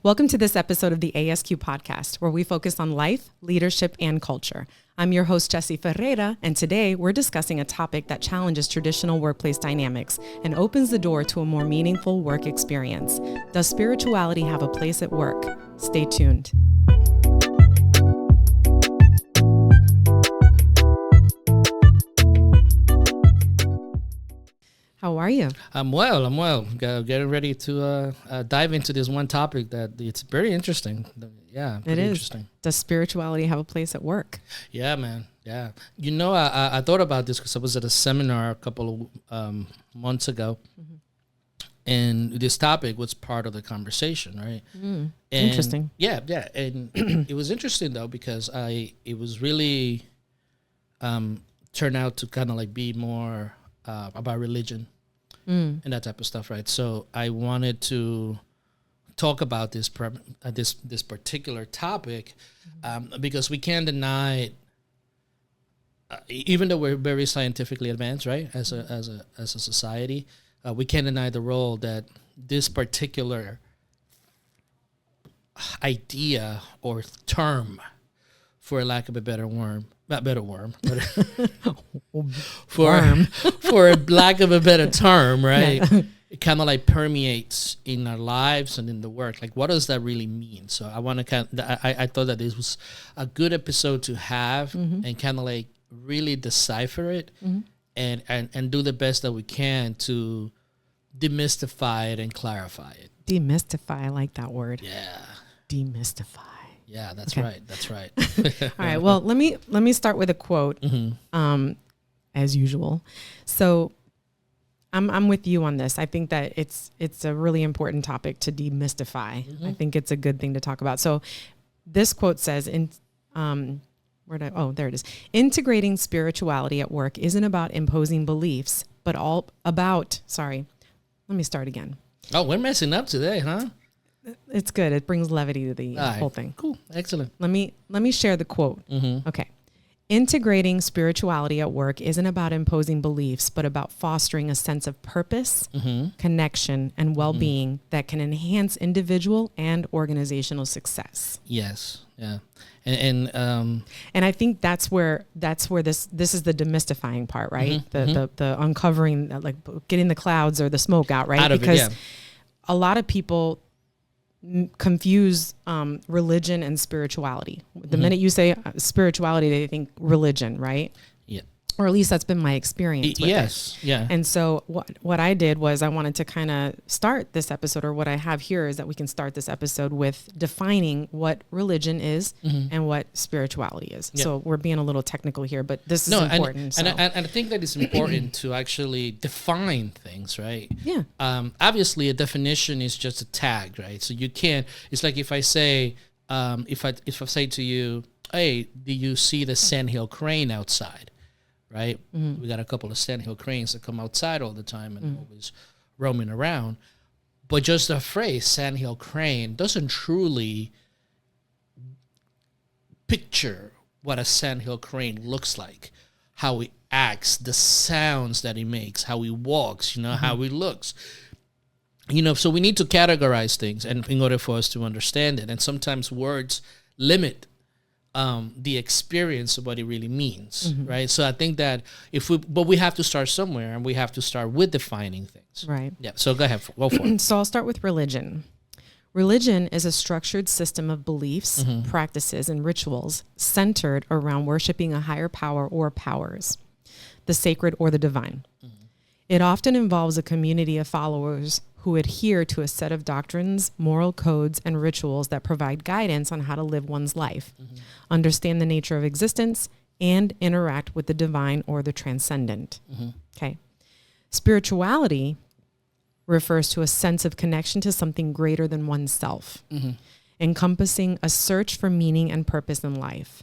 Welcome to this episode of the ASQ Podcast, where we focus on life, leadership, and culture. I'm your host, Jessie Ferreira, and today we're discussing a topic that challenges traditional workplace dynamics and opens the door to a more meaningful work experience. Does spirituality have a place at work? Stay tuned. How are you? I'm well. Getting ready to dive into this one topic that it's very interesting. Yeah, it is. Interesting. Does spirituality have a place at work? Yeah, man. Yeah. You know, I thought about this because I was at a seminar a couple of months ago, and this topic was part of the conversation, right? Interesting. Yeah. And it was interesting, though, because it was really turned out to kind of like be more about religion and that type of stuff, right? So I wanted to talk about this particular topic because we can't deny, even though we're very scientifically advanced, right, as a society, we can't deny the role that this particular idea or term, for lack of a better word, for lack of a better term, right? Yeah. It kind of like permeates in our lives and in the work. Like, what does that really mean? So I want to I thought that this was a good episode to have and kind of like really decipher it and do the best that we can to demystify it and clarify it. Demystify, I like that word. Yeah. Demystify. Yeah, that's okay. right. That's right. All right. Well, let me start with a quote, as usual. So, I'm with you on this. I think that it's a really important topic to demystify. I think it's a good thing to talk about. So, this quote says, there it is. Integrating spirituality at work isn't about imposing beliefs, but all about. Sorry, let me start again. Oh, we're messing up today, huh? It's good. It brings levity to the whole thing. Cool. Excellent. Let me share the quote. Okay. Integrating spirituality at work isn't about imposing beliefs, but about fostering a sense of purpose, connection, and well-being that can enhance individual and organizational success. Yes. Yeah. And I think that's where this is the demystifying part, right? The uncovering, like getting the clouds or the smoke out, right? Because a lot of people confuse religion and spirituality. The minute you say spirituality, they think religion, right? Yeah. Or at least that's been my experience with it. Yeah. And so what I did was I wanted to kind of start this episode, or what I have here is that we can start this episode with defining what religion is and what spirituality is. Yeah. So we're being a little technical here, but this is important. And I think that it's important to actually define things, right? Yeah. Obviously, a definition is just a tag, right? So you can't. It's like if I say, if I say to you, "Hey, do you see the sandhill crane outside?" Right? We got a couple of sandhill cranes that come outside all the time and always roaming around. But just the phrase sandhill crane doesn't truly picture what a sandhill crane looks like, how he acts, the sounds that he makes, how he walks, how he looks. So we need to categorize things and in order for us to understand it. And sometimes words limit the experience of what it really means, right? So I think that but we have to start somewhere, and we have to start with defining things. Right. Yeah. So go ahead, go for it. So I'll start with religion. Religion is a structured system of beliefs, practices, and rituals centered around worshiping a higher power or powers, the sacred or the divine. It often involves a community of followers who adhere to a set of doctrines, moral codes, and rituals that provide guidance on how to live one's life, understand the nature of existence, and interact with the divine or the transcendent. Okay. Spirituality refers to a sense of connection to something greater than oneself, encompassing a search for meaning and purpose in life.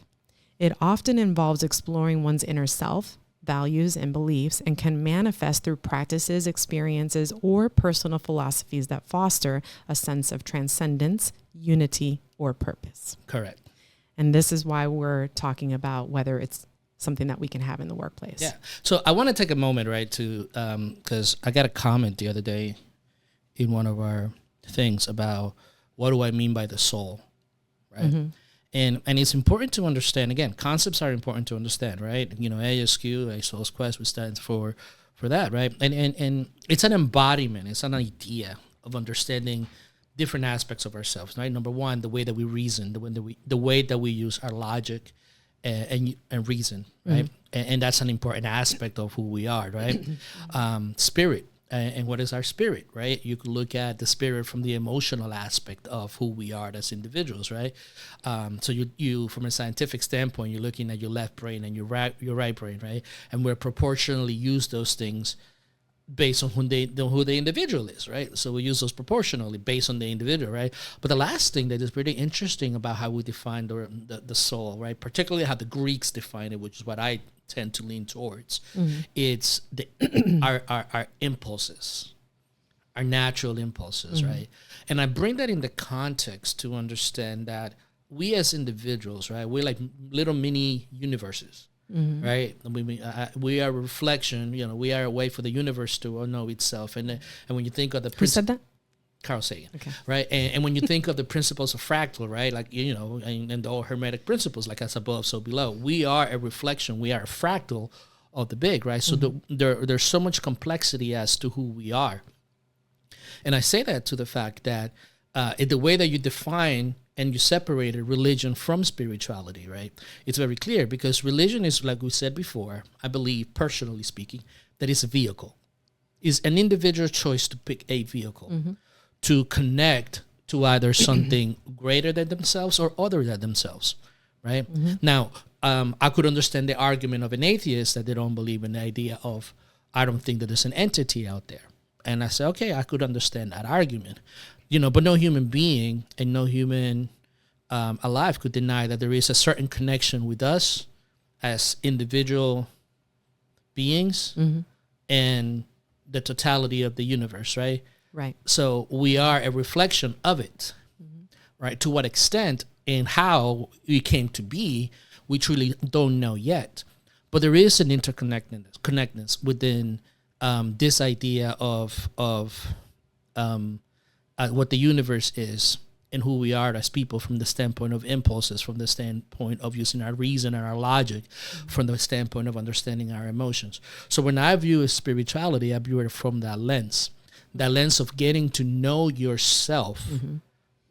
It often involves exploring one's inner self, values, and beliefs, and can manifest through practices, experiences, or personal philosophies that foster a sense of transcendence, unity, or purpose. Correct. And this is why we're talking about whether it's something that we can have in the workplace. Yeah. So I want to take a moment, right, to because I got a comment the other day in one of our things about what do I mean by the soul, right? And it's important to understand, again, concepts are important to understand, right? ASQ, A Soul's Quest, which stands for that, right? And it's an embodiment, it's an idea of understanding different aspects of ourselves, right? Number one, the way that we reason, the way that we use our logic and reason, right? And that's an important aspect of who we are, right? Spirit. And what is our spirit, right? You could look at the spirit from the emotional aspect of who we are as individuals, right? So you from a scientific standpoint, you're looking at your left brain and your right brain, right? And we're proportionally use those things based on who the individual is, right? So we use those proportionally based on the individual, right? But the last thing that is pretty interesting about how we define the soul, right? Particularly how the Greeks define it, which is what I tend to lean towards. It's our impulses, our natural impulses, right? And I bring that in the context to understand that we as individuals, right? We're like little mini universes. Right, we are a reflection. We are a way for the universe to know itself. And when you think of the who said that? Carl Sagan, okay. Right? And when you think of the principles of fractal, right, like and the old Hermetic principles, like as above, so below, we are a reflection. We are a fractal of the big, right? So there's so much complexity as to who we are, and I say that to the fact that the way that you define and you separated religion from spirituality, right? It's very clear because religion is, like we said before, I believe, personally speaking, that it's a vehicle. It's an individual choice to pick a vehicle to connect to either something greater than themselves or other than themselves, right? Now, I could understand the argument of an atheist that they don't believe in the idea of, I don't think that there's an entity out there. And I say, okay, I could understand that argument. But no human being and no human alive could deny that there is a certain connection with us as individual beings and the totality of the universe, right? Right. So we are a reflection of it, right? To what extent and how we came to be, we truly don't know yet. But there is an interconnectedness within this idea of what the universe is and who we are as people from the standpoint of impulses, from the standpoint of using our reason and our logic, from the standpoint of understanding our emotions. So when I view spirituality, I view it from that lens of getting to know yourself,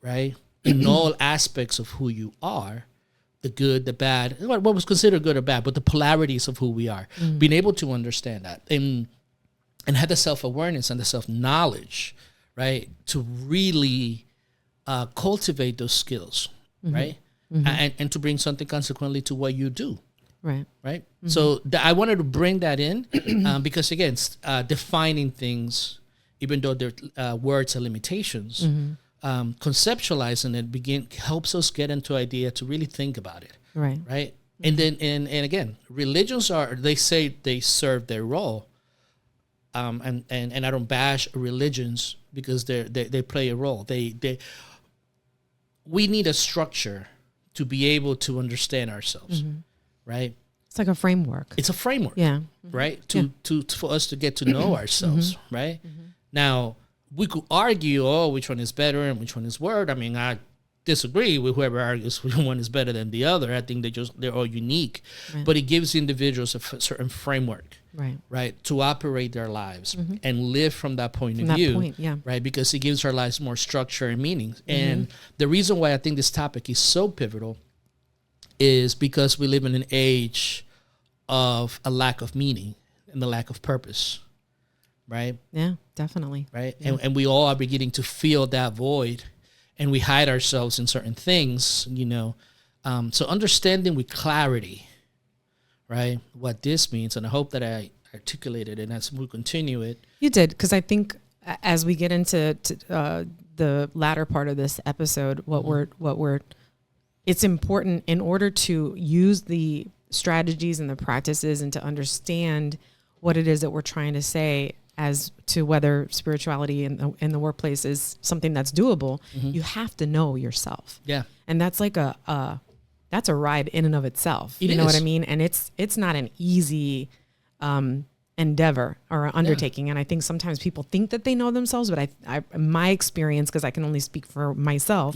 right? In all aspects of who you are, the good, the bad, what was considered good or bad, but the polarities of who we are, being able to understand that and have the self-awareness and the self-knowledge, right, to really cultivate those skills, right, and to bring something consequently to what you do, right. So I wanted to bring that in because again, defining things, even though they're words and limitations, conceptualizing it helps us get into idea to really think about it, right. And then and again, religions they say they serve their role. And I don't bash religions because they play a role. We need a structure to be able to understand ourselves, right? It's like a framework. It's a framework, right? For us to get to know ourselves, right? Now we could argue, which one is better and which one is worse. I mean, I disagree with whoever argues which one is better than the other. I think they're all unique, but it gives individuals a certain framework, right, to operate their lives and live from that point of view, right, because it gives our lives more structure and meaning. And the reason why I think this topic is so pivotal is because we live in an age of a lack of meaning and the lack of purpose, right? Yeah, definitely. Right, and we all are beginning to feel that void. And we hide ourselves in certain things, So understanding with clarity, right, what this means, and I hope that I articulated it as we continue it. You did, because I think as we get into the latter part of this episode, it's important in order to use the strategies and the practices and to understand what it is that we're trying to say as to whether spirituality in the workplace is something that's doable. You have to know yourself. Yeah. And that's like that's a ride in and of itself. You know what I mean? And it's not an easy endeavor or undertaking. And I think sometimes people think that they know themselves, but my experience, because I can only speak for myself,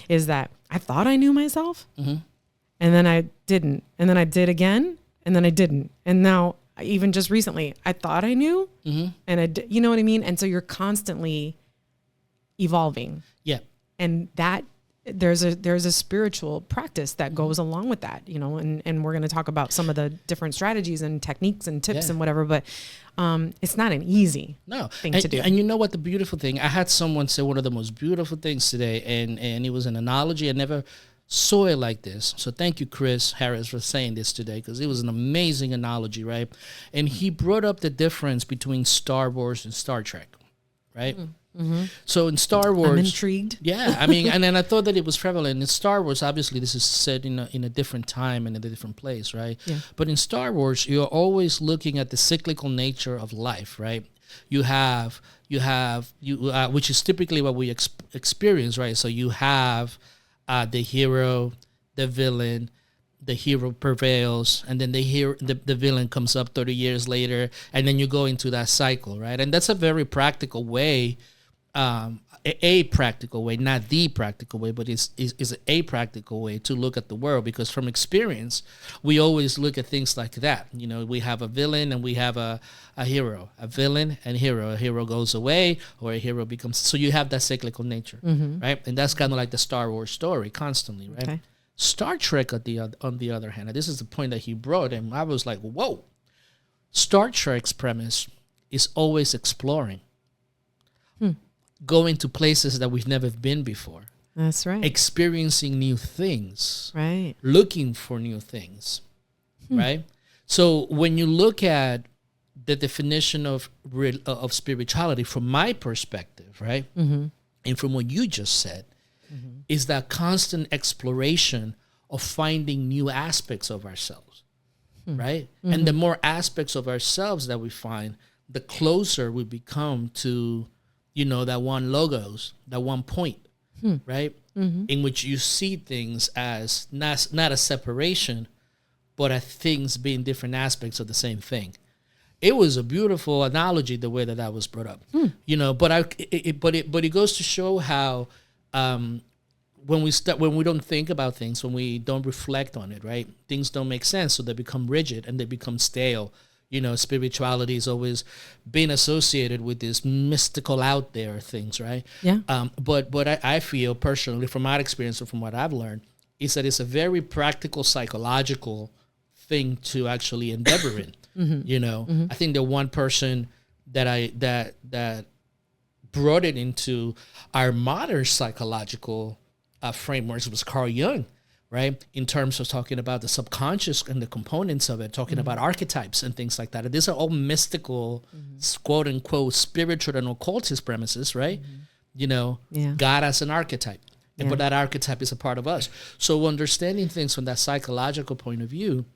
is that I thought I knew myself, and then I didn't, and then I did again, and then I didn't. And now, even just recently, I thought I knew, and you know what I mean? And so you're constantly evolving. Yeah. And that there's a spiritual practice that goes along with that, you know, and we're going to talk about some of the different strategies and techniques and tips and whatever, but it's not an easy thing to do. And you know what the beautiful thing, I had someone say one of the most beautiful things today, and it was an analogy. I never saw it like this. So thank you, Chris Harris, for saying this today, because it was an amazing analogy, right? And he brought up the difference between Star Wars and Star Trek, right? So in Star Wars, I'm intrigued. Yeah, I mean, and then I thought that it was prevalent in Star Wars. Obviously, this is set in a different time and in a different place, right? Yeah. But in Star Wars, you're always looking at the cyclical nature of life, right? You have which is typically what we experience, right? So you have the hero, the villain. The hero prevails, and then the villain comes up 30 years later, and then you go into that cycle, right? And that's a very practical way, a practical way, not the practical way, but is a practical way to look at the world, because from experience, we always look at things like that. You know, we have a villain and we have a hero, a villain and hero. A hero goes away or a hero becomes, so you have that cyclical nature, right? And that's kind of like the Star Wars story constantly, right? Okay. Star Trek, on the other hand, and this is the point that he brought, and I was like, whoa. Star Trek's premise is always exploring, going to places that we've never been before. That's right. Experiencing new things. Right. Looking for new things, right? So when you look at the definition of spirituality from my perspective, right, and from what you just said, is that constant exploration of finding new aspects of ourselves, right? And the more aspects of ourselves that we find, the closer we become to, you know, that one logos, that one point, right? In which you see things as not a separation, but as things being different aspects of the same thing. It was a beautiful analogy the way that was brought up, you know. But it goes to show how when we don't think about things, when we don't reflect on it, right? Things don't make sense, so they become rigid and they become stale. You know, spirituality has always been associated with this mystical out there things, right? Yeah. But I feel personally, from my experience and from what I've learned, is that it's a very practical, psychological thing to actually endeavor in. You know, I think the one person that brought it into our modern psychological frameworks was Carl Jung, right? In terms of talking about the subconscious and the components of it, talking about archetypes and things like that. And these are all mystical, quote unquote, spiritual and occultist premises, right? You know, God as an archetype. But that archetype is a part of us. So understanding things from that psychological point of view,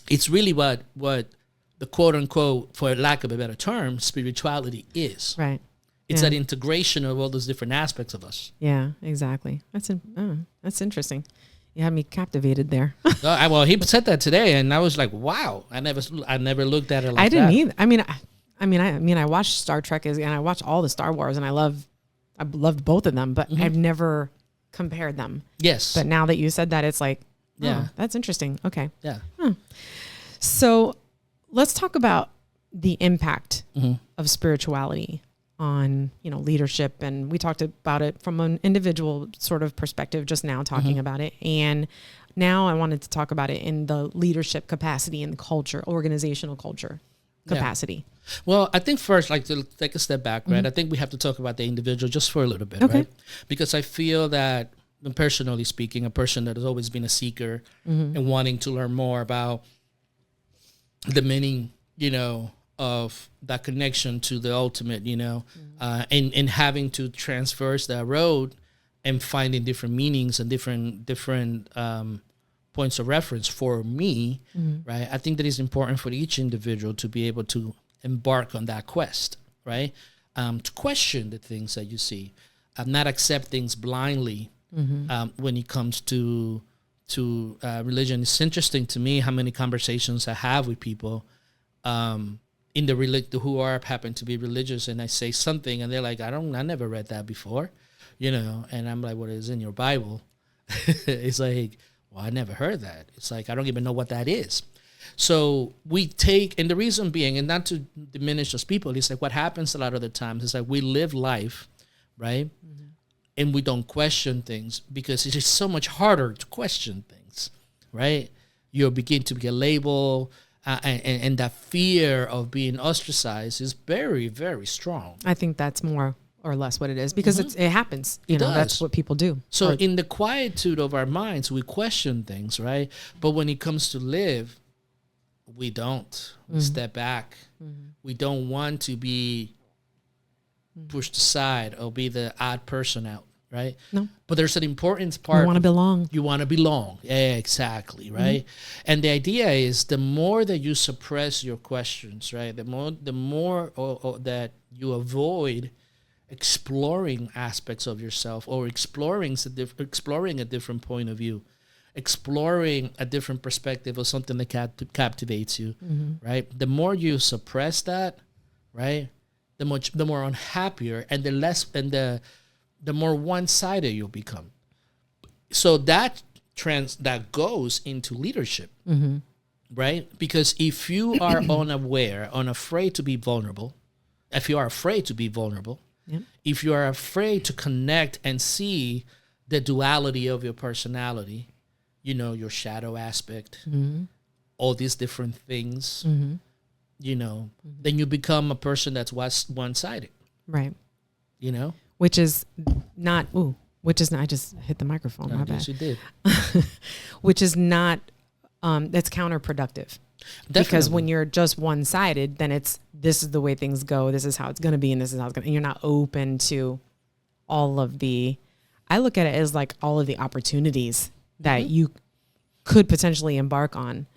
it's really what the quote unquote, for lack of a better term, spirituality is. Right. It's that integration of all those different aspects of us. Yeah, exactly. That's interesting. You had me captivated there. Well, he said that today, and I was like, "Wow!" I never looked at it like that. I didn't either. I mean, I watched Star Trek and I watched all the Star Wars, and I loved both of them, but I've never compared them. Yes. But now that you said that, it's like, that's interesting. Okay. Yeah. So let's talk about the impact of spirituality on, you know, leadership. And we talked about it from an individual sort of perspective just now, talking about it. And now I wanted to talk about it in the leadership capacity and culture, organizational culture capacity. Well, I think first, like, to take a step back, right? I think we have to talk about the individual just for a little bit, right? Because I feel that, personally speaking, a person that has always been a seeker and wanting to learn more about the meaning, you know, of that connection to the ultimate, you know, and having to traverse that road and finding different meanings and different points of reference for me, right? I think that it's important for each individual to be able to embark on that quest, right? To question the things that you see, not accept things blindly when it comes to religion. It's interesting to me how many conversations I have with people in the who are happen to be religious, and I say something and they're like, I never read that before, and I'm like, what is in your Bible? It's like, well, I never heard that. It's like, I don't even know what that is. So we take, and the reason being, and not to diminish those people, it's like what happens a lot of the times is like we live life, right? Mm-hmm. And we don't question things because it is so much harder to question things, right? You begin to get labeled, and that fear of being ostracized is very, very strong. I think that's more or less what it is, because it happens. That's what people do. So in the quietude of our minds, we question things, right? But when it comes to live, we don't. We step back. We don't want to be pushed aside or be the odd person out, right? No. But there's an important part. You want to belong. You want to belong. Yeah, exactly, right? And the idea is the more that you suppress your questions, right? The more that you avoid exploring aspects of yourself, or exploring a different point of view, exploring a different perspective of something that captivates you, right? The more you suppress that, right, the more unhappier and the more one-sided you'll become. So that goes into leadership, right? Because if you are unafraid to be vulnerable, if you are afraid to be vulnerable, if you are afraid to connect and see the duality of your personality, your shadow aspect, all these different things, then you become a person that's one-sided. Right. Which is not, I just hit the microphone, my bad. Yes, you did. Which is not, that's counterproductive. Definitely. Because when you're just one-sided, then this is the way things go, this is how it's going to be, and this is how it's going to, and you're not open to all of I look at it as like all of the opportunities that you could potentially embark on,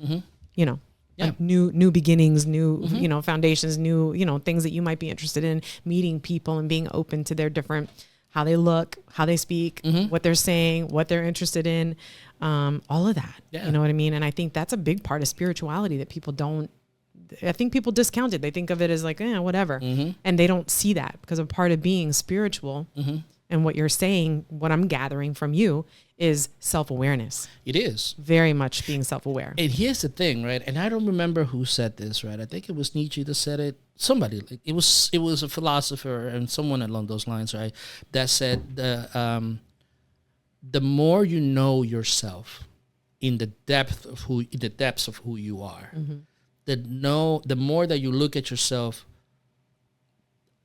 like new beginnings, new, foundations, new, things that you might be interested in, meeting people and being open to their different, how they look, how they speak, what they're saying, what they're interested in, all of that, you know what I mean? And I think that's a big part of spirituality that people people discount it. They think of it as like, whatever. And they don't see that, because a part of being spiritual and what you're saying, what I'm gathering from you, is self-awareness. It is. Very much being self-aware. And here's the thing, right? And I don't remember who said this, right? I think it was Nietzsche that said it. Somebody, it was a philosopher and someone along those lines, right? That said the more you know yourself in the depths of who you are, the more that you look at yourself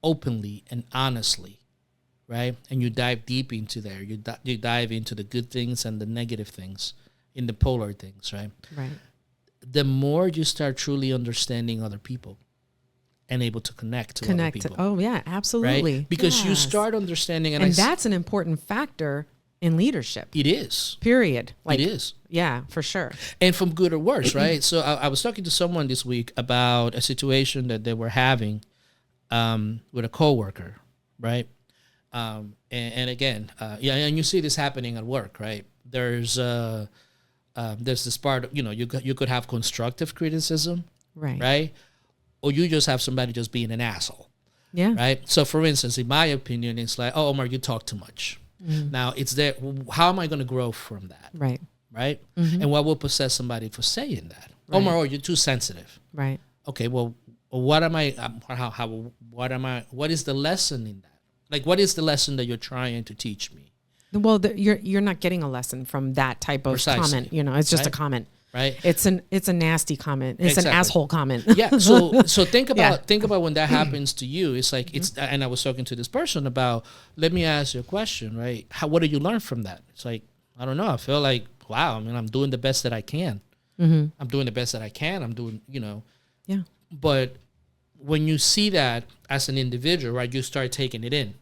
openly and honestly, right? And you dive deep into there. You dive into the good things and the negative things, in the polar things, right? Right. The more you start truly understanding other people and able to connect to other people. Oh, yeah, absolutely. Right? Because you start understanding. And that's an important factor in leadership. It is. Period. It is. Yeah, for sure. And from good or worse, right? So I was talking to someone this week about a situation that they were having with a coworker, right? And again, and you see this happening at work, right? There's this part of, you could have constructive criticism, right? Or you just have somebody just being an asshole, right? So for instance, in my opinion, it's like, oh, Omar, you talk too much. Now it's there. How am I going to grow from that? Right. And what will possess somebody for saying that? Right. Omar, you're too sensitive. Right. Okay. Well, what am I? What is the lesson in that? Like, what is the lesson that you're trying to teach me? Well, you're not getting a lesson from that type of comment. It's just a comment. Right. It's a nasty comment. It's an asshole comment. Yeah. So think about when that happens to you. It's like and I was talking to this person about, let me ask you a question, right? What did you learn from that? It's like, I don't know. I feel like, wow, I mean, I'm doing the best that I can. I'm doing the best that I can. I'm doing, Yeah. But when you see that as an individual, right, you start taking it in,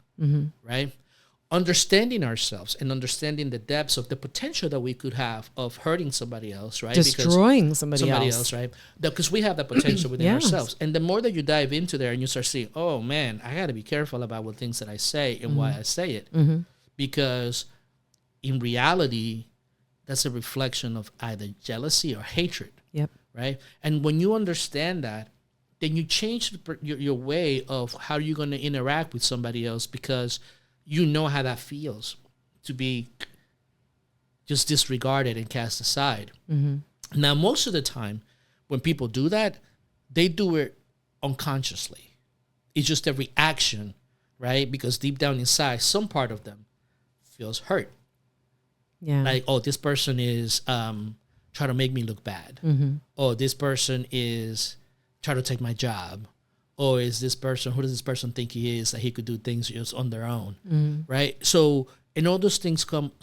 right? Understanding ourselves and understanding the depths of the potential that we could have of hurting somebody else, right? Destroying somebody else, right? Because we have that potential within ourselves. And the more that you dive into there and you start seeing, oh man, I got to be careful about what things that I say and why I say it. Because in reality, that's a reflection of either jealousy or hatred. Yep. Right? And when you understand that, then you change your way of how you're going to interact with somebody else, because you know how that feels to be just disregarded and cast aside. Mm-hmm. Now, most of the time when people do that, they do it unconsciously. It's just a reaction, right? Because deep down inside, some part of them feels hurt. Yeah. Like, oh, this person is trying to make me look bad. Mm-hmm. Oh, this person is trying to take my job. Or is this person, who does this person think he is, that he could do things just on their own, right? So, and all those things come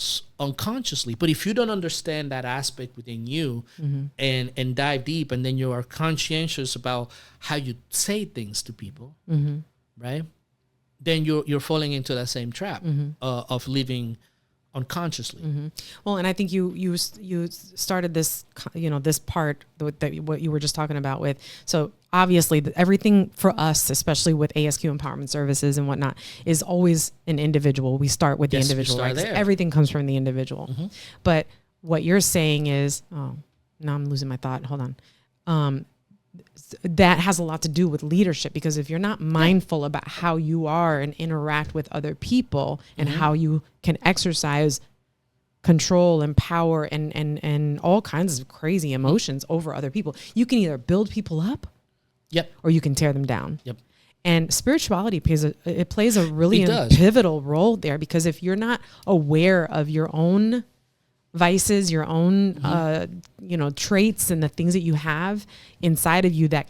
unconsciously. But if you don't understand that aspect within you and dive deep, and then you are conscientious about how you say things to people, right? Then you're falling into that same trap of living unconsciously. Well, and I think you started this, this part that what you were just talking about with. So obviously everything for us, especially with ASQ empowerment services and whatnot, is always an individual. We start with the individual, right? Everything comes from the individual. But what you're saying is, oh, now I'm losing my thought. Hold on. That has a lot to do with leadership, because if you're not mindful about how you are and interact with other people and how you can exercise control and power and all kinds of crazy emotions over other people, you can either build people up or you can tear them down. And spirituality plays a really pivotal role there, because if you're not aware of your own vices, your own, traits and the things that you have inside of you that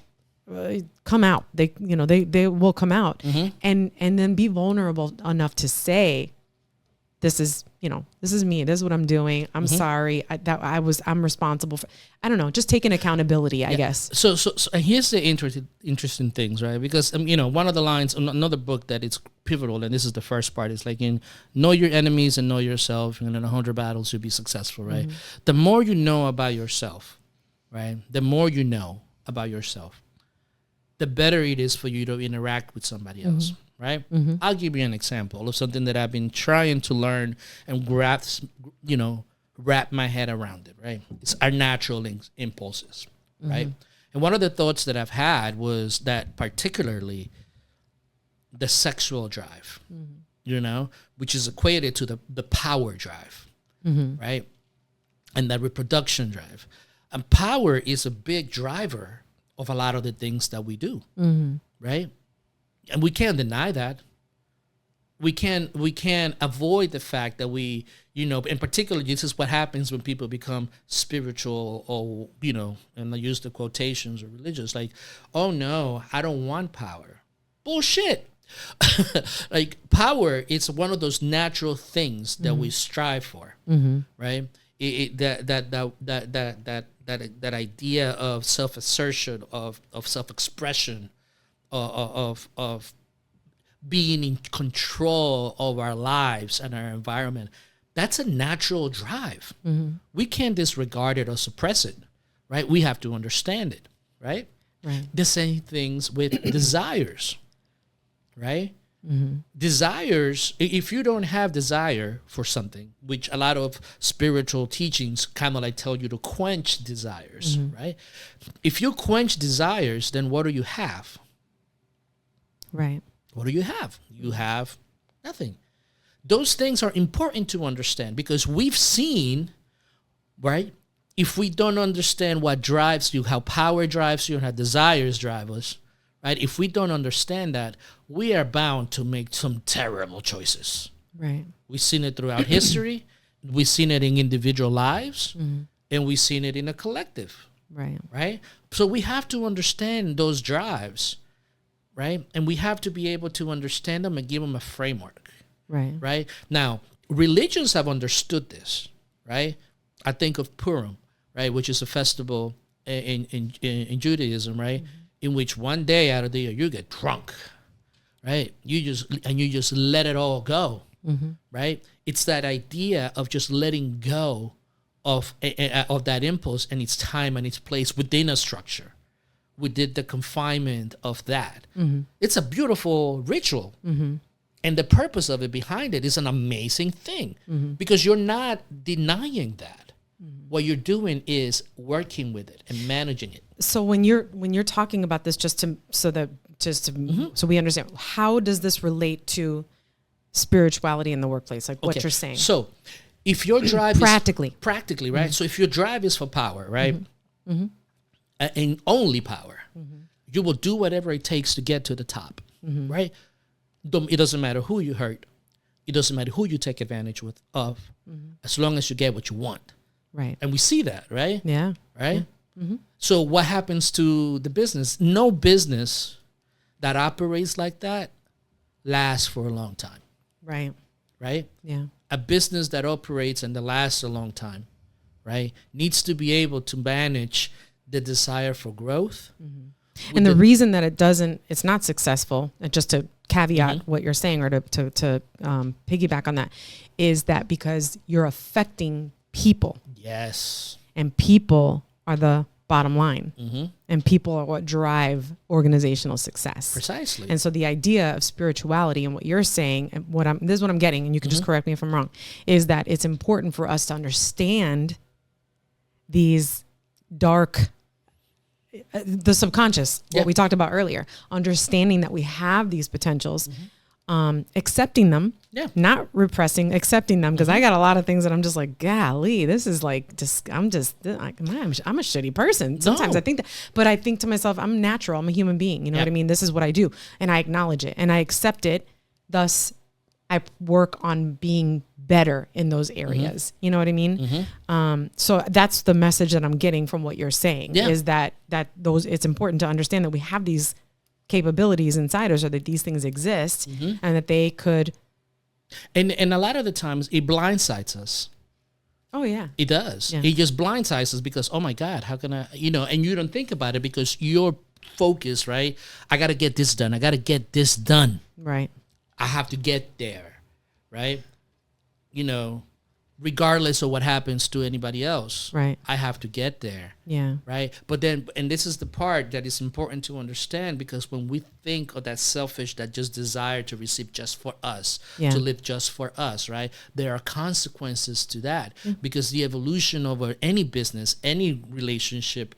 come out, they will come out, and then be vulnerable enough to say, this is me. This is what I'm doing. I'm sorry. I'm responsible for, I don't know, just taking accountability, I guess. So here's the interesting things, right? Because, one of the lines, another book that it's pivotal, and this is the first part, is like, know your enemies and know yourself, and in 100 battles, you'll be successful, right? The more you know about yourself, right? The more you know about yourself, the better it is for you to interact with somebody else. Right? I'll give you an example of something that I've been trying to learn and wrap my head around it, right? It's our natural impulses, right? And one of the thoughts that I've had was that particularly the sexual drive, which is equated to the power drive, right? And the reproduction drive. And power is a big driver of a lot of the things that we do, right? And we can't deny that. We can't avoid the fact that we, in particular, this is what happens when people become spiritual or, and I use the quotations or religious, like, oh no, I don't want power. Bullshit. Like, power is one of those natural things that we strive for, right? That idea of self-assertion, of self-expression, of being in control of our lives and our environment, that's a natural drive. We can't disregard it or suppress it, right? We have to understand it, right? The same things with desires, right? Desires, if you don't have desire for something, which a lot of spiritual teachings kind of like tell you to quench desires, right? If you quench desires, then what do you have? Right. What do you have? You have nothing. Those things are important to understand, because we've seen, right? If we don't understand what drives you, how power drives you, and how desires drive us, right? If we don't understand that, we are bound to make some terrible choices. Right. We've seen it throughout history. We've seen it in individual lives, and we've seen it in a collective. Right. Right? So we have to understand those drives, right? And we have to be able to understand them and give them a framework. Right. Right? Now, religions have understood this, right? I think of Purim, right, which is a festival in Judaism, right, in which one day out of the year you get drunk, right? You just let it all go, right? It's that idea of just letting go of that impulse and its time and its place within a structure. We did the confinement of that. It's a beautiful ritual. And the purpose of it behind it is an amazing thing, because you're not denying that. What you're doing is working with it and managing it. So when you're talking about this, so we understand, how does this relate to spirituality in the workplace? Like what you're saying. So if your drive practically, right? So if your drive is for power, right? And only power, you will do whatever it takes to get to the top, right? It doesn't matter who you hurt. It doesn't matter who you take advantage of, as long as you get what you want. Right. And we see that, right? Yeah. Right? Yeah. So what happens to the business? No business that operates like that lasts for a long time. Right. Right? Yeah. A business that operates and that lasts a long time, right, needs to be able to manage the desire for growth. And the reason that it's not successful, and just to caveat what you're saying, or to piggyback on that, is that because you're affecting people. Yes. And people are the bottom line. And people are what drive organizational success. Precisely. And so the idea of spirituality and what you're saying, and this is what I'm getting, and you can just correct me if I'm wrong, is that it's important for us to understand these dark, the subconscious, what we talked about earlier, understanding that we have these potentials, accepting them, not repressing, accepting them. Because I got a lot of things that I'm just like, golly, this is like, I'm a shitty person. Sometimes I think that, but I think to myself, I'm natural. I'm a human being. You know what I mean? This is what I do. And I acknowledge it and I accept it. Thus, I work on being better in those areas. You know what I mean? So that's the message that I'm getting from what you're saying, is that it's important to understand that we have these capabilities inside us, or that these things exist, and that they could. And a lot of the times it blindsides us. Oh yeah, it does. It just blindsides us because, oh my God, how can I? And you don't think about it because you're focused, right? I got to get this done. I got to get this done. Right. I have to get there, right? Regardless of what happens to anybody else, right? I have to get there. Yeah. Right. But then, and this is the part that is important to understand, because when we think of that selfish, that just desire to receive just for us, to live just for us, right? There are consequences to that, because the evolution of any business, any relationship,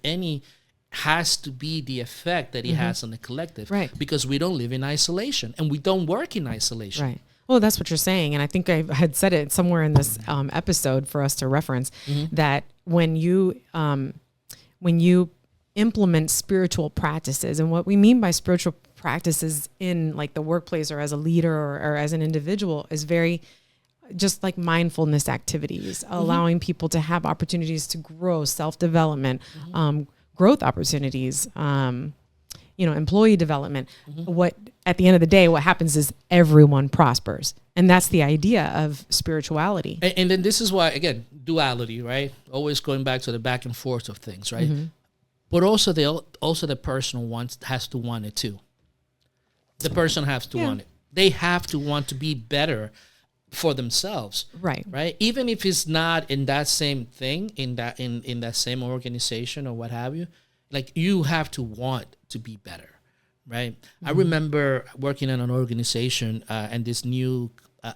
has to be the effect that it has on the collective, right? Because we don't live in isolation and we don't work in isolation, right? Well, that's what you're saying. And I think I had said it somewhere in this episode for us to reference, that when you implement spiritual practices, and what we mean by spiritual practices in like the workplace or as a leader or as an individual, is very just like mindfulness activities, allowing people to have opportunities to grow, self-development, growth opportunities, employee development. What, at the end of the day, what happens is everyone prospers. And that's the idea of spirituality. And then this is why, again, duality, right? Always going back to the back and forth of things, right? But also the person has to want it too. The person has to want it. They have to want to be better for themselves. Right. Right. Even if it's not in that same thing, in that same organization or what have you, like, you have to want to be better. Right. I remember working in an organization and this new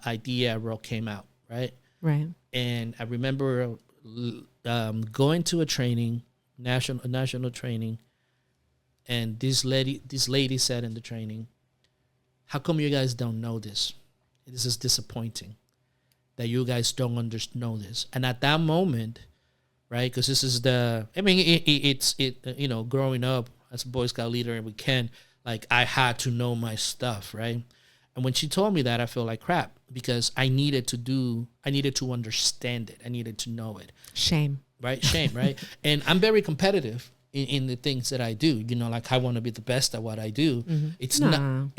idea came out. Right. Right. And I remember going to a training, national training, and this lady said in the training, "How come you guys don't know this? This is disappointing that you guys don't know this." And at that moment, right, because this is it's growing up as a Boy Scout leader, and I had to know my stuff, right? And when she told me that, I felt like crap, because I needed to understand it. I needed to know it. Shame. Right? Shame, right? And I'm very competitive in the things that I do. I want to be the best at what I do. It's not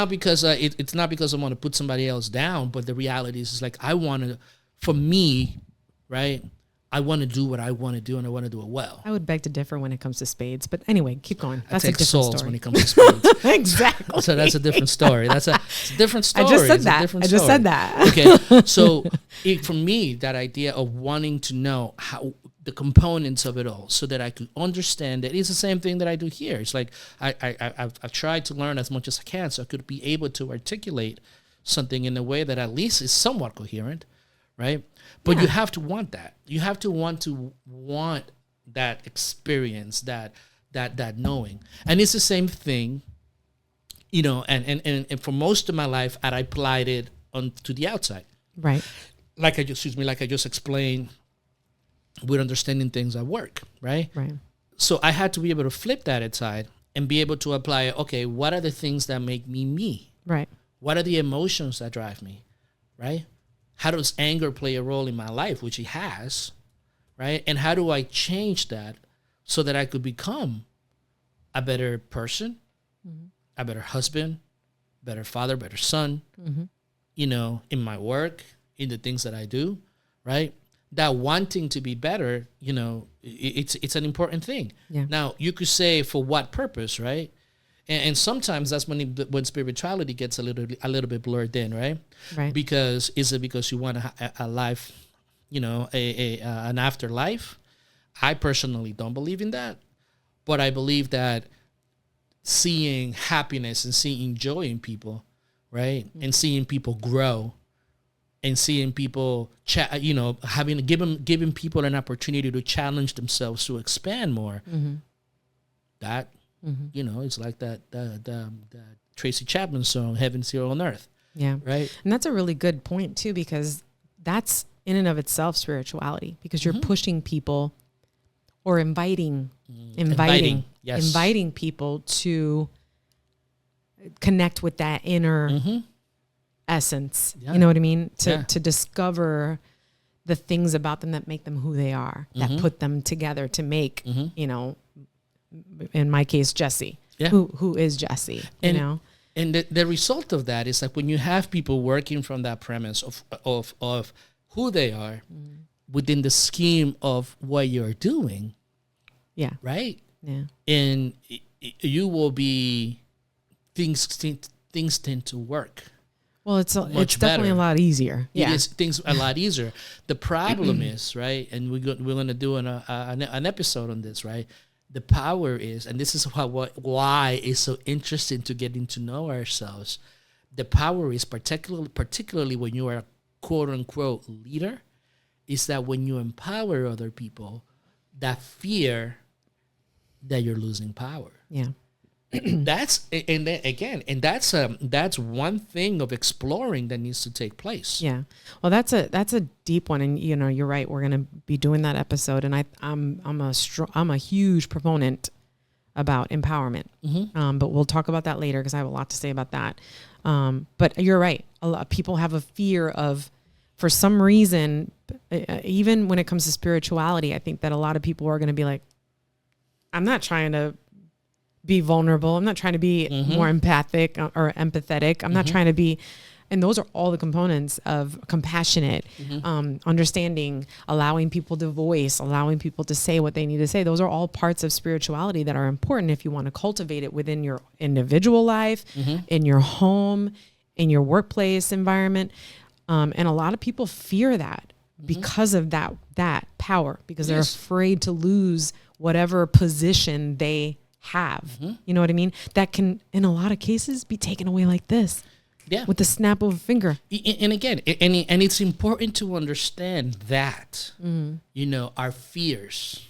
because it's not because I want to put somebody else down, but the reality is like, I want to, for me, right, I want to do what I want to do, and I want to do it well. I would beg to differ when it comes to spades, but anyway, keep going. That's a different story. When it comes to spades. Exactly. So that's a different story. It's a different story. I just said that. Okay. So for me, that idea of wanting to know how the components of it all, so that I could understand it, is the same thing that I do here. It's like I've tried to learn as much as I can, so I could be able to articulate something in a way that at least is somewhat coherent, right? But you have to want that. You have to want that experience, that knowing. And it's the same thing, you know, and for most of my life, I applied it on to the outside. Right. Like I just explained with understanding things at work, right? Right. So I had to be able to flip that aside and be able to apply, okay, what are the things that make me me? Right. What are the emotions that drive me, right? How does anger play a role in my life, which it has, right? And how do I change that so that I could become a better person, a better husband, better father, better son, you know, in my work, in the things that I do, right? That wanting to be better, you know, it's an important thing. Yeah. Now, you could say for what purpose, right? And sometimes that's when spirituality gets a little bit blurred in, right? Right. Because is it because you want a life, you know, an afterlife? I personally don't believe in that, but I believe that seeing happiness and seeing joy in people, right, and seeing people grow, and seeing people, you know, giving people an opportunity to challenge themselves to expand more. That, you know, it's like that Tracy Chapman song, "Heaven's Here on Earth." Yeah. Right. And that's a really good point too, because that's in and of itself spirituality, because you're pushing people or inviting people to connect with that inner essence. Yeah. You know what I mean? To discover the things about them that make them who they are, that put them together to make, you know, in my case, Jesse. Yeah. Who is Jesse? You know? And the result of that is like when you have people working from that premise of who they are within the scheme of what you're doing. Yeah. Right? Yeah. And you will be, things tend to work. Well, it's definitely a lot easier. Yeah. It is things a lot easier. The problem is, right, and we're going to do an episode on this, right? The power is, and this is why it's so interesting to getting to know ourselves. The power is particularly when you are a quote unquote leader, is that when you empower other people, that fear that you're losing power. Yeah. That's one thing of exploring that needs to take place. Yeah. Well, that's a deep one, and you know, you're right. We're going to be doing that episode, and I'm a huge proponent about empowerment. But we'll talk about that later because I have a lot to say about that. But you're right. A lot of people have a fear of, for some reason, even when it comes to spirituality, I think that a lot of people are going to be like, I'm not trying to be vulnerable. I'm not trying to be more empathic or empathetic. I'm not trying to be, and those are all the components of compassionate, understanding, allowing people to voice, allowing people to say what they need to say. Those are all parts of spirituality that are important if you want to cultivate it within your individual life, in your home, in your workplace environment. And a lot of people fear that because of that power, because they're afraid to lose whatever position they have. You know what I mean? That can, in a lot of cases, be taken away like this. Yeah. With the snap of a finger. And again, and it's important to understand that, you know, our fears.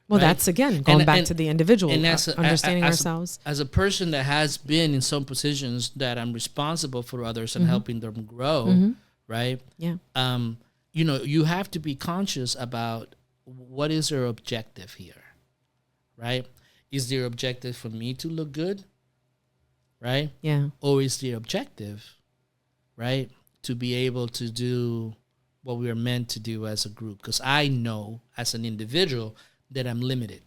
Well, right? That's, again, going back to the individual, and understanding ourselves. As a person that has been in some positions that I'm responsible for others and helping them grow, right? Yeah. You know, you have to be conscious about what is their objective here, right? Is their objective for me to look good, right? Yeah. Or is the objective, right, to be able to do what we are meant to do as a group? Because I know as an individual that I'm limited.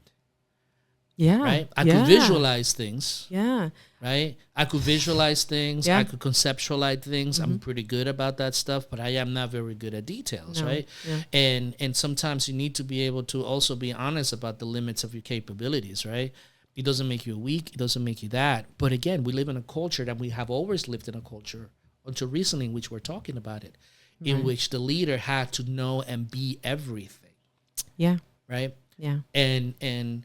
Yeah. Right? I could visualize things. Yeah. Right? I could visualize things. Yeah. I could conceptualize things. I'm pretty good about that stuff, but I am not very good at details, right? Yeah. And sometimes you need to be able to also be honest about the limits of your capabilities, right? It doesn't make you weak. It doesn't make you that. But again, we live in a culture that we have always lived in a culture until recently in which we're talking about it, in which the leader had to know and be everything. Yeah. Right? Yeah. And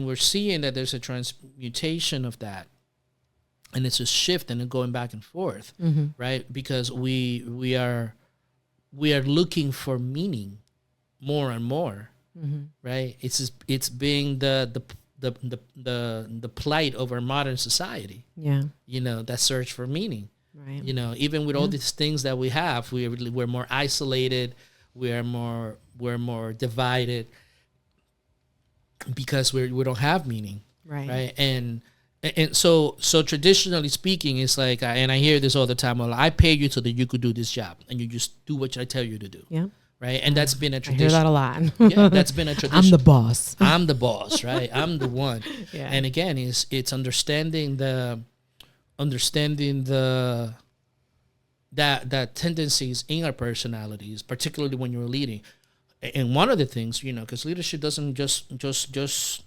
we're seeing that there's a transmutation of that, and it's a shift and going back and forth, right? Because we are looking for meaning more and more, right? It's being the plight of our modern society. Yeah. That search for meaning. Right. Even with all these things that we have, we're more isolated, we're more divided because we don't have meaning. Right. And so traditionally speaking, it's like, and I hear this all the time. Well, I pay you so that you could do this job, and you just do what I tell you to do. Yeah. Right. And that's been a tradition. I hear that a lot. Yeah, that's been a tradition. I'm the boss. I'm the boss, right? I'm the one. Yeah. And again, it's understanding that tendencies in our personalities, particularly when you're leading. And one of the things, because leadership doesn't just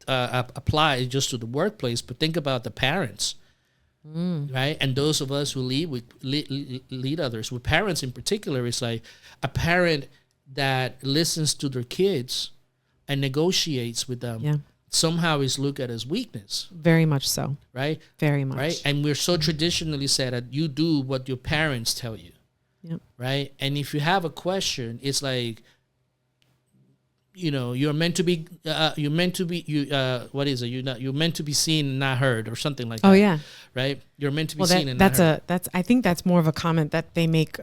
apply just to the workplace, but think about the parents, right? And those of us who lead others. With parents in particular, it's like a parent that listens to their kids and negotiates with them. Yeah. Somehow is looked at as weakness. Very much so. Right? Very much. Right? And we're so traditionally said that you do what your parents tell you. Yep. Right? And if you have a question, it's like, you're meant to be you're meant to be seen and not heard, or something like that. Oh yeah. Right? You're meant to be seen and not heard. I think that's more of a comment that they make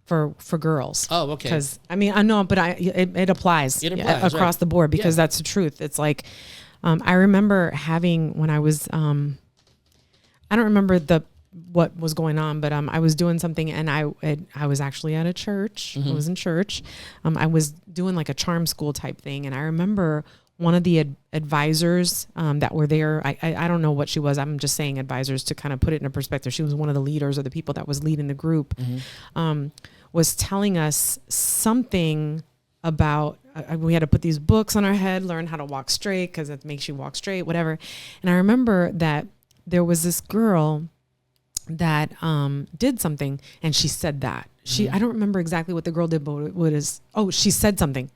for girls. Oh, okay. Because I know, but it applies. It applies across the board, because that's the truth. It's like I remember having, when I was I don't remember what was going on, but I was doing something, and I was actually at a church. I was in church. I was doing like a charm school type thing, and I remember one of the advisors that were there. I don't know what she was. I'm just saying advisors to kind of put it in a perspective. She was one of the leaders or the people that was leading the group. Was telling us something about we had to put these books on our head, learn how to walk straight because it makes you walk straight, whatever. And I remember that there was this girl that did something, and she said that I don't remember exactly what the girl did, but she said something.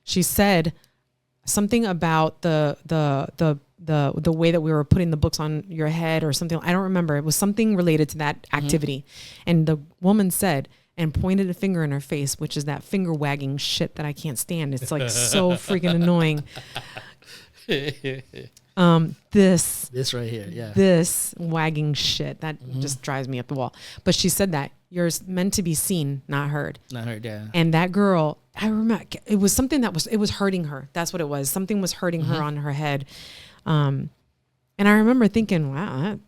She said something about the way that we were putting the books on your head or something. I don't remember. It was something related to that activity. And the woman said, and pointed a finger in her face, which is that finger wagging shit that I can't stand. It's like so freaking annoying. This right here, yeah. This wagging shit that just drives me up the wall. But she said that you're meant to be seen, not heard. Not heard, yeah. And that girl, I remember it was something it was hurting her. That's what it was. Something was hurting her on her head. And I remember thinking, wow,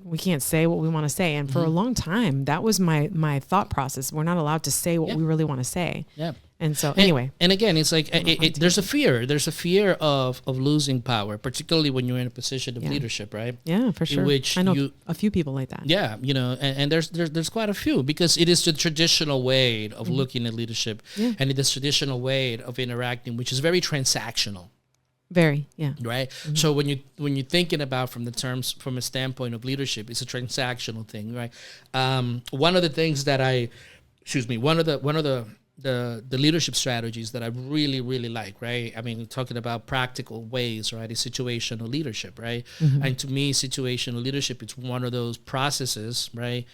we can't say what we want to say. And for a long time, that was my thought process. We're not allowed to say what we really want to say. Yeah. And so anyway. And again, it's like, there's a fear of losing power, particularly when you're in a position of leadership, right? Yeah, for sure. Which I know a few people like that. Yeah. And there's quite a few, because it is the traditional way of looking at leadership, and it is the traditional way of interacting, which is very transactional. Very, yeah. Right. So when you're thinking about from a standpoint of leadership, it's a transactional thing, right? One of the things that one of the leadership strategies that I really, really like, right? I mean, talking about practical ways, right? Is situational leadership, right? And to me, situational leadership, it's one of those processes, right?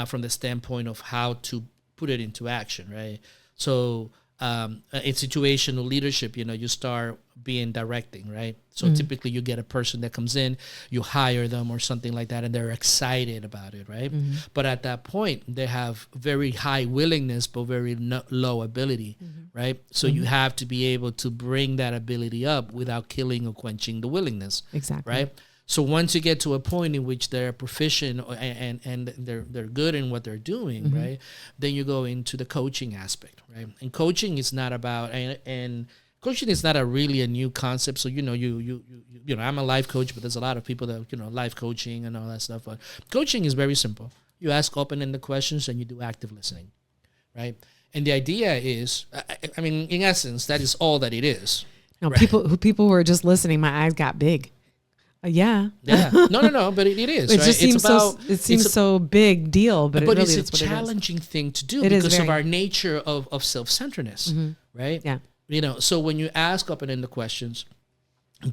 From the standpoint of how to put it into action, right? So in situational leadership, you start being directing, right? So typically you get a person that comes in, you hire them or something like that, and they're excited about it, right? But at that point, they have very high willingness, but very low ability, right? So you have to be able to bring that ability up without killing or quenching the willingness. Exactly. Right? So once you get to a point in which they're proficient and they're good in what they're doing, right? Then you go into the coaching aspect, right? And coaching is not about and coaching is not really a new concept. So I'm a life coach, but there's a lot of people that life coaching and all that stuff. But coaching is very simple. You ask open-ended questions and you do active listening, right? And the idea is, I mean, in essence, that is all that it is. No, right? people who are just listening, my eyes got big. Yeah. No, but it is. It right? just seems so big deal, but it's a challenging thing to do because of our nature of self-centeredness, right? Yeah. So when you ask open-ended questions,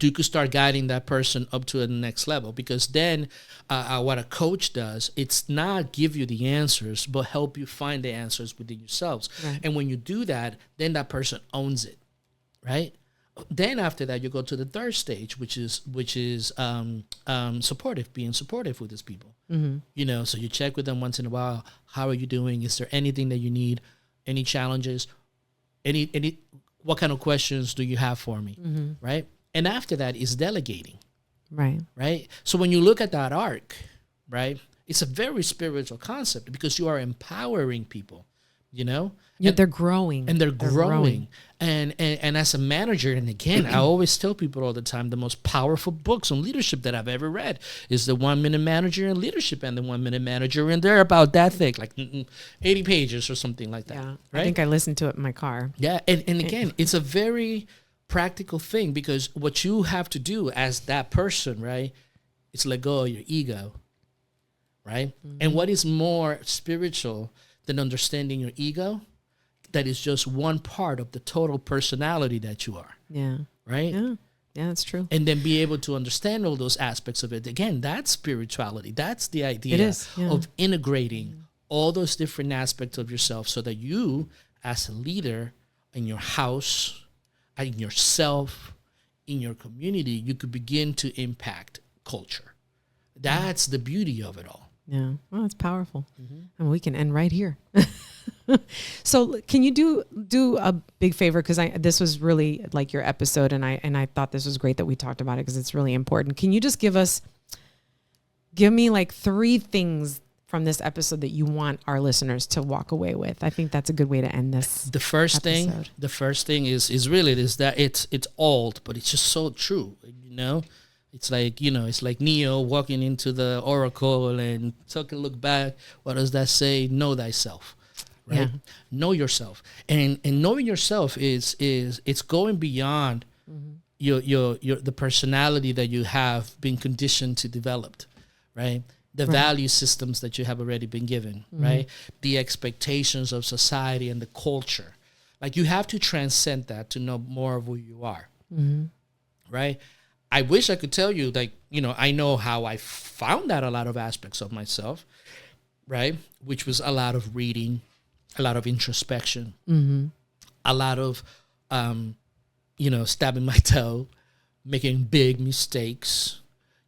you could start guiding that person up to the next level. Because then what a coach does, it's not give you the answers, but help you find the answers within yourselves. Right. And when you do that, then that person owns it, right? Then after that, you go to the third stage, which is supportive, being supportive with these people. Mm-hmm. So you check with them once in a while. How are you doing? Is there anything that you need? Any challenges? Any? What kind of questions do you have for me? Mm-hmm. Right? And after that is delegating. Right. Right? So when you look at that arc, right, it's a very spiritual concept because you are empowering people. Yeah, they're growing. And they're growing. And as a manager, and again, I always tell people all the time, the most powerful books on leadership that I've ever read is the 1 Minute Manager in Leadership and the 1 Minute Manager. And they're about that thick, like 80 pages or something like that. Yeah. Right? I think I listened to it in my car. Yeah. And again, it's a very practical thing because what you have to do as that person, right, is let go of your ego. Right. Mm-hmm. And what is more spiritual than understanding your ego? That is just one part of the total personality that you are. Yeah. Right? Yeah. Yeah, that's true. And then be able to understand all those aspects of it. Again, that's spirituality. That's the idea of integrating all those different aspects of yourself so that you, as a leader in your house, in yourself, in your community, you could begin to impact culture. That's the beauty of it all. Yeah. Well, it's powerful. Mm-hmm. And we can end right here. So can you do a big favor? Because this was really like your episode, and I thought this was great that we talked about it because it's really important. Can you just give me like 3 things from this episode that you want our listeners to walk away with? I think that's a good way to end this. The first thing is really this, that it's old, but it's just so true. It's like, it's like Neo walking into the Oracle and taking a look back. What does that say? Know thyself, right? Yeah. Know yourself. And knowing yourself is it's going beyond your the personality that you have been conditioned to develop, right? The value systems that you have already been given, right? The expectations of society and the culture. Like you have to transcend that to know more of who you are, right? I wish I could tell you, like, I know how I found out a lot of aspects of myself, right? Which was a lot of reading, a lot of introspection, a lot of, stabbing my toe, making big mistakes,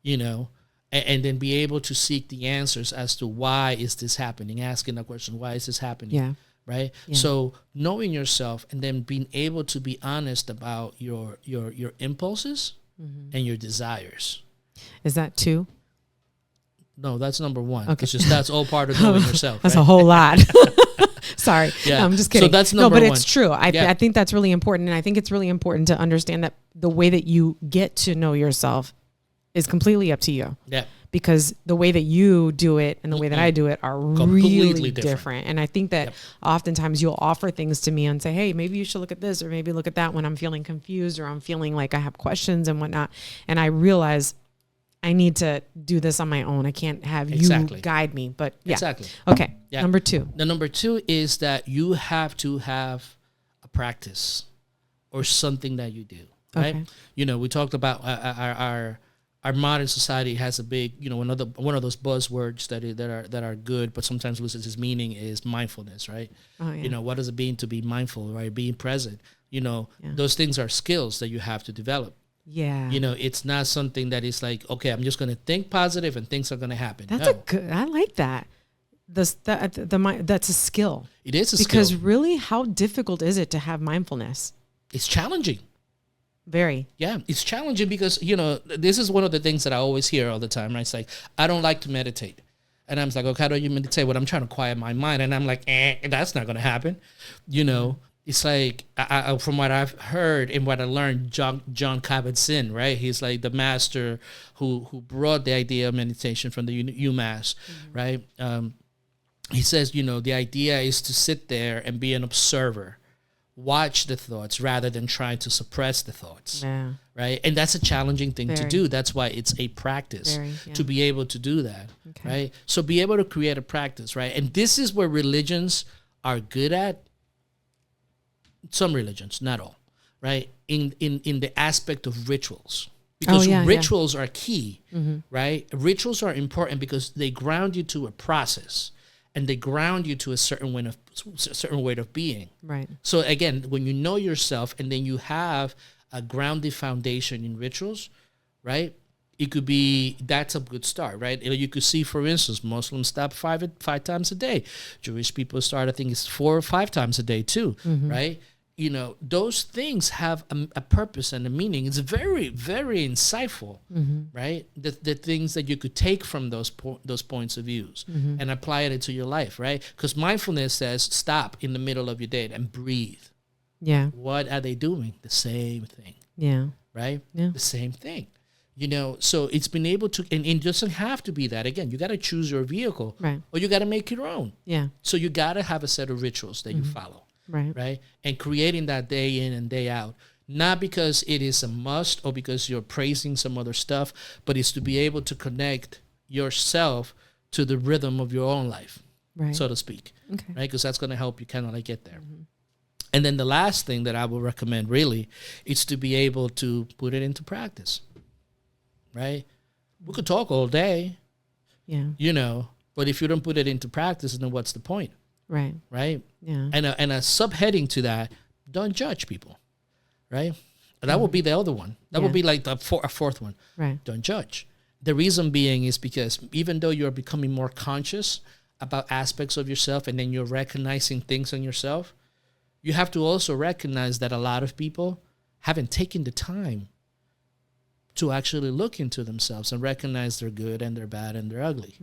and then be able to seek the answers as to why is this happening, asking the question, why is this happening? Yeah. Right. Yeah. So knowing yourself and then being able to be honest about your impulses and your desires. Is that 2? No, that's number 1. Okay. It's just that's all part of knowing yourself. That's right? a whole lot. Sorry. Yeah. No, I'm just kidding. So that's number 1. No, but it's true. I think that's really important. And I think it's really important to understand that the way that you get to know yourself is completely up to you. Yeah. Because the way that you do it and the way that I do it are really different. And I think that oftentimes you'll offer things to me and say, hey, maybe you should look at this or maybe look at that when I'm feeling confused or I'm feeling like I have questions and whatnot. And I realize I need to do this on my own. I can't have you guide me. But yeah. Exactly. Okay. Yeah. Number 2. The number 2 is that you have to have a practice or something that you do. Right? Okay. We talked about our modern society has a big, one of those buzzwords that are good, but sometimes loses its meaning is mindfulness, right? Oh, yeah. What does it mean to be mindful, right? Being present. Those things are skills that you have to develop. Yeah. It's not something that is like, okay, I'm just going to think positive and things are going to happen. I like that. That's a skill. It is a skill. Because really, how difficult is it to have mindfulness? It's challenging. Very. Yeah, it's challenging because, this is one of the things that I always hear all the time, right? It's like, I don't like to meditate. And I'm like, okay, how do you meditate? Well, I'm trying to quiet my mind. And I'm like, that's not going to happen. It's like, I, from what I've heard and what I learned, John Kabat-Zinn, right? He's like the master who brought the idea of meditation from the UMass, right? He says, the idea is to sit there and be an observer. Watch the thoughts rather than trying to suppress the thoughts, right? And that's a challenging thing to do. That's why it's a practice to be able to do that, right? So be able to create a practice, right? And this is where religions are good at. Some religions, not all, right? In the aspect of rituals. Because rituals are key, right? Rituals are important because they ground you to a process, and they ground you to a certain way of being. Right. So again, when you know yourself, and then you have a grounded foundation in rituals, right? It could be, that's a good start, right? You could see, for instance, Muslims stop five times a day. Jewish people start, I think it's 4 or 5 times a day too, right? You know, those things have a purpose and a meaning. It's very, very insightful, right? The things that you could take from those points of views and apply it into your life, right? Because mindfulness says stop in the middle of your day and breathe. Yeah. What are they doing? The same thing. Yeah. Right? Yeah. The same thing. You know, so it's been able to, and it doesn't have to be that. Again, you got to choose your vehicle, right? Or you got to make your own. Yeah. So you got to have a set of rituals that you follow. Right. And creating that day in and day out, not because it is a must or because you're praising some other stuff, but it's to be able to connect yourself to the rhythm of your own life, right, so to speak. Okay. Right. Because that's going to help you kind of like get there. And then the last thing that I would recommend really is to be able to put it into practice. Right. We could talk all day. Yeah. You know, but if you don't put it into practice, then what's the point? Right. Right. Yeah. And a subheading to that, don't judge people. Right. And that would be the other one. That would be like a fourth one. Right. Don't judge. The reason being is because even though you're becoming more conscious about aspects of yourself, and then you're recognizing things on yourself, you have to also recognize that a lot of people haven't taken the time to actually look into themselves and recognize they're good and they're bad and they're ugly.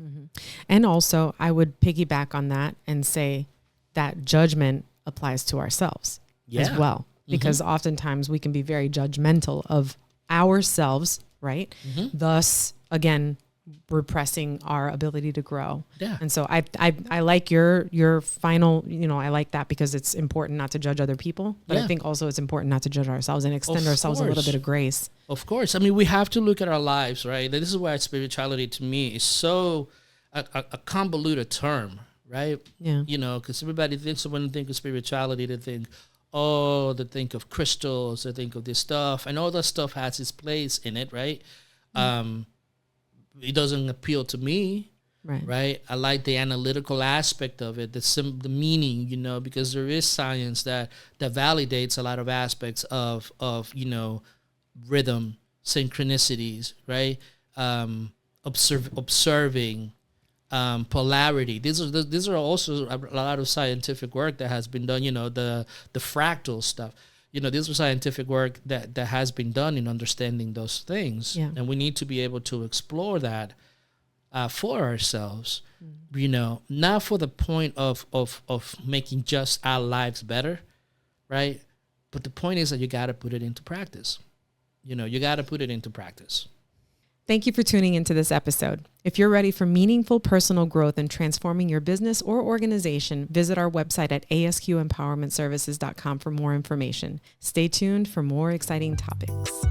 And also, I would piggyback on that and say that judgment applies to ourselves as well. Because oftentimes we can be very judgmental of ourselves, right? Thus, again, repressing our ability to grow. Yeah. And so I like your final, you know, I like that because it's important not to judge other people, but I think also it's important not to judge ourselves and extend ourselves a little bit of grace. Of course. I mean, we have to look at our lives, right? This is why spirituality to me is so a convoluted term, right? Yeah. You know, because everybody thinks, when they think of spirituality, they think, oh, they think of crystals, they think of this stuff, and all that stuff has its place in it, right? It doesn't appeal to me, right? I like the analytical aspect of it, the meaning, you know, because there is science that validates a lot of aspects of you know, rhythm, synchronicities, right? Observing, polarity. These are also a lot of scientific work that has been done. You know, the fractal stuff. You know, this is scientific work that has been done in understanding those things, and we need to be able to explore that for ourselves. You know, not for the point of making just our lives better, right? But the point is that you got to put it into practice. You know, you got to put it into practice. Thank you for tuning into this episode. If you're ready for meaningful personal growth and transforming your business or organization, visit our website at ASQEmpowermentservices.com for more information. Stay tuned for more exciting topics.